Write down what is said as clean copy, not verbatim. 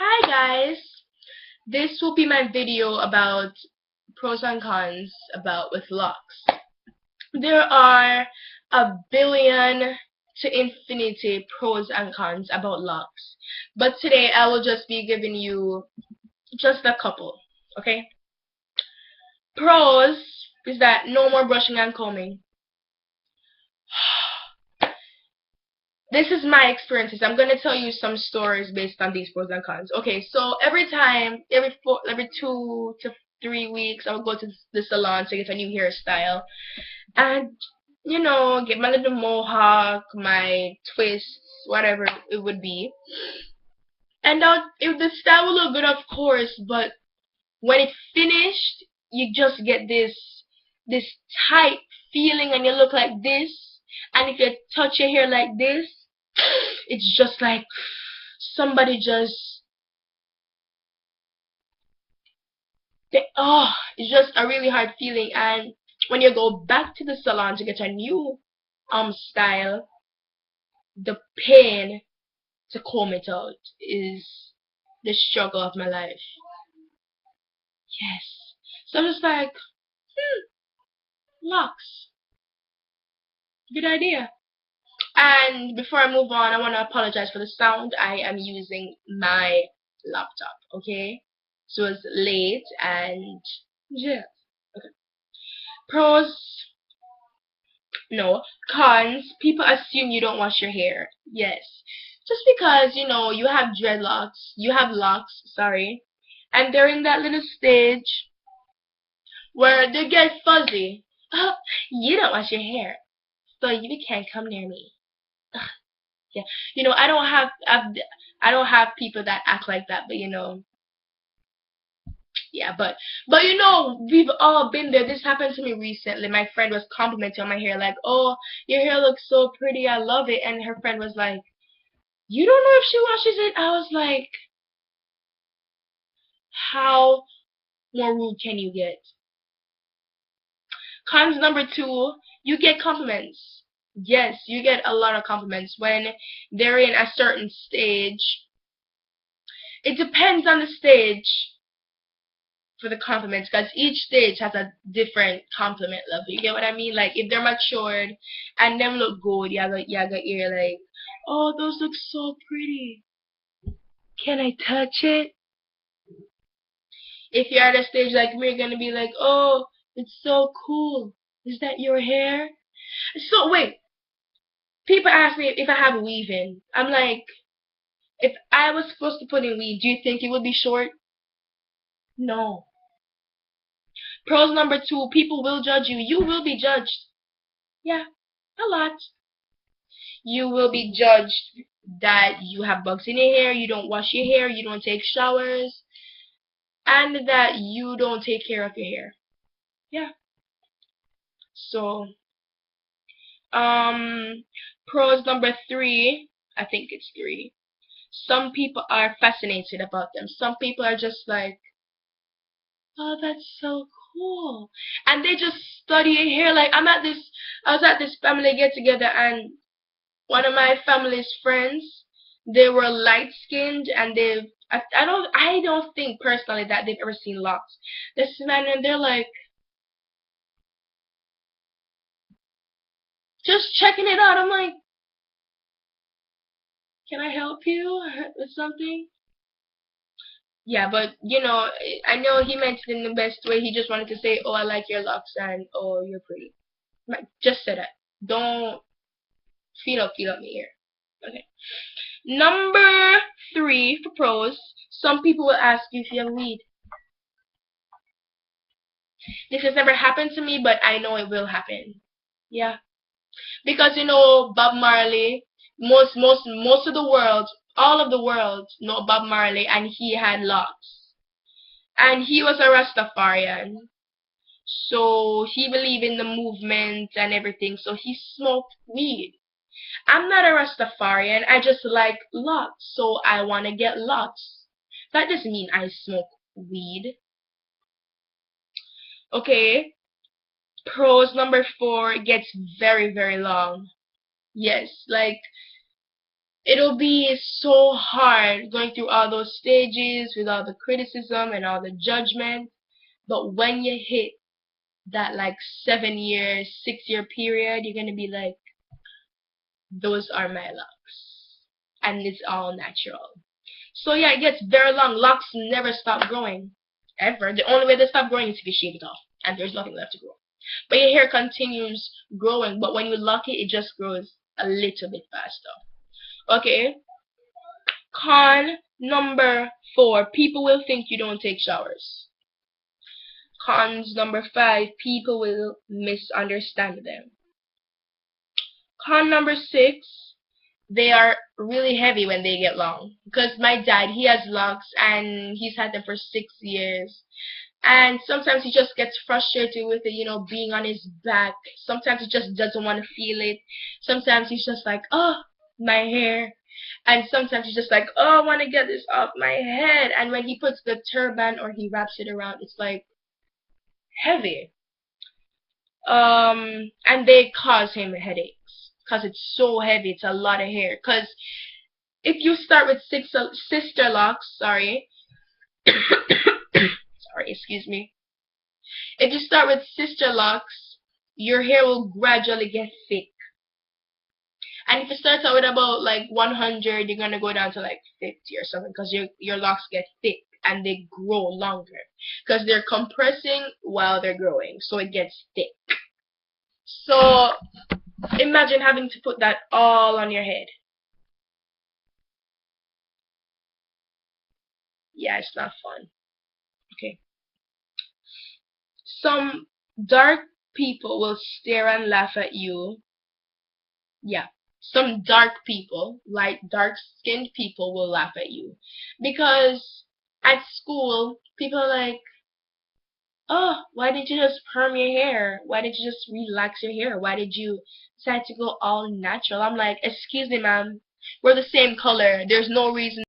Hi guys, this will be my video about pros and cons about with locks. There are a billion to infinity pros and cons about locks, but today I will just be giving you just a couple. Okay, pros is that no more brushing and combing. This is my experiences. I'm gonna tell you some stories based on these pros and cons. Okay, so every 2 to 3 weeks, I would go to the salon to get a new hairstyle, and get my little mohawk, my twists, whatever it would be, and if the style would look good, of course, but when it finished, you just get this tight feeling, and you look like this, and if you touch your hair like this, it's just like somebody just it's just a really hard feeling. And when you go back to the salon to get a new style, the pain to comb it out is the struggle of my life. Yes. So I'm just like, locks, good idea. And before I move on, I want to apologize for the sound. I am using my laptop, okay? So it's late, and yeah. Okay. Pros, no. Cons, people assume you don't wash your hair. Yes. Just because, you have dreadlocks, you have locks, sorry, and they're in that little stage where they get fuzzy. You don't wash your hair, so you can't come near me. Yeah. I don't have people that act like that, but yeah, but we've all been there. This happened to me recently. My friend was complimenting on my hair, like, "Oh, your hair looks so pretty. I love it." And her friend was like, "You don't know if she washes it?" I was like, "How more rude can you get?" Cons number two, you get compliments. Yes, you get a lot of compliments when they're in a certain stage. It depends on the stage for the compliments, because each stage has a different compliment level. You get what I mean? Like if they're matured and them look good, you're like, "Oh, those look so pretty. Can I touch it?" If you're at a stage like me, you're gonna be like, "Oh, it's so cool. Is that your hair?" So wait, people ask me if I have weave in. I'm like, if I was supposed to put in weave, do you think it would be short? No. Pros number two, people will judge you. You will be judged. Yeah, a lot. You will be judged that you have bugs in your hair, you don't wash your hair, you don't take showers, and that you don't take care of your hair. Yeah. So, um, pros number three, I think it's three. Some people are fascinated about them. Some people are just like, "Oh, that's so cool," and they just study your hair. Like I was at this family get together, and one of my family's friends, they were light skinned, and I don't think personally that they've ever seen locks. This man, and they're like just checking it out. I'm like, "Can I help you with something?" Yeah, but I know he meant it in the best way. He just wanted to say, "Oh, I like your locks," and "Oh, you're pretty." Like, just say that. Don't feel up me here. Okay. Number three for pros. Some people will ask you if you have weed. This has never happened to me, but I know it will happen. Yeah, because Bob Marley, most of the world, all of the world know Bob Marley, and he had locks, and he was a Rastafarian, so he believed in the movement and everything. So he smoked weed. I'm not a Rastafarian. I just like locks, so I want to get locks. That doesn't mean I smoke weed. Okay. Pros number four gets very, very long. Yes, like It'll be so hard going through all those stages with all the criticism and all the judgment. But when you hit that like 7 year, 6 year period, you're gonna be like, those are my locks. And it's all natural. So yeah, it gets very long. Locks never stop growing. Ever. The only way they stop growing is if you shave it off. And there's nothing left to grow. But your hair continues growing. But when you lock it, it just grows a little bit faster. Okay? Con number 4. People will think you don't take showers. Cons number 5. People will misunderstand them. Con number 6. They are really heavy when they get long. Because my dad, he has locks and he's had them for 6 years. And sometimes he just gets frustrated with it, being on his back. Sometimes he just doesn't want to feel it. Sometimes he's just like, oh, my hair. And sometimes he's just like, oh, I want to get this off my head. And when he puts the turban or he wraps it around, it's like heavy. And they cause him headaches. Because it's so heavy. It's a lot of hair. Because if you start with sister locks, sorry, excuse me. If you start with sister locks, your hair will gradually get thick. And if you start out with about like 100, you're gonna go down to like 50 or something, because your locks get thick and they grow longer because they're compressing while they're growing, so it gets thick. So imagine having to put that all on your head. Yeah, it's not fun. Okay. Some dark people will stare and laugh at you. Yeah. Some dark people, like dark-skinned people, will laugh at you. Because at school, people are like, oh, why did you just perm your hair? Why did you just relax your hair? Why did you decide to go all natural? I'm like, excuse me, ma'am. We're the same color. There's no reason